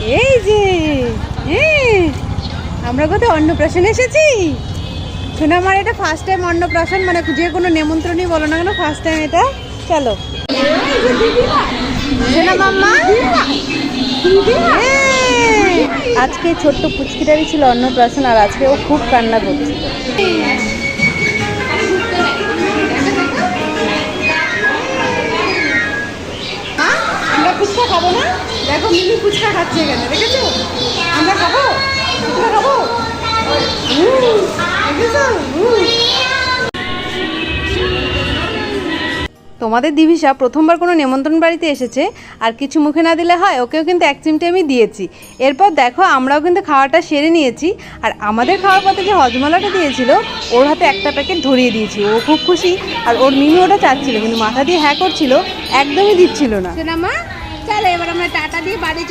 এই যে আমরা কোথায় অন্নপ্রাশন এসেছি। শোনা আমার এটা ফার্স্ট টাইম অন্নপ্রাশন, মানে যে কোনো নেমন্ত্রণই বলো না কেন ফার্স্ট টাইম এটা। চলো শোনা মাম্মা। আজকে ছোট্ট পুচকিটারই ছিল অন্নপ্রাশন, আর আজকে ও খুব কান্না করছিল। আমরা ফুচকা খাবো না? দেখো মিনি ফুচকা খাচ্ছে এখানে, দেখেছো? আমরা খাবো ফুচকা খাবো। তোমাদের দিভিসা প্রথমবার কোনো নেমন্ত্রণ বাড়িতে এসেছে, আর কিছু মুখে না দিলে হয়, ওকেও কিন্তু এক চিমটে আমি দিয়েছি। এরপর দেখো আমরাও কিন্তু খাওয়াটা সেরে নিয়েছি, আর আমাদের খাওয়ার পথে যে হজমলাটা দিয়েছিল ওর হাতে একটা প্যাকেট ধরিয়ে দিয়েছি। ও খুব খুশি, আর ওর মিমি ওটা চাচ্ছিল কিন্তু মাথা দিয়ে হ্যাঁ করছিল, একদমই দিচ্ছিল না। মা চলো এবার আমরা টাটা দিয়ে বাড়ি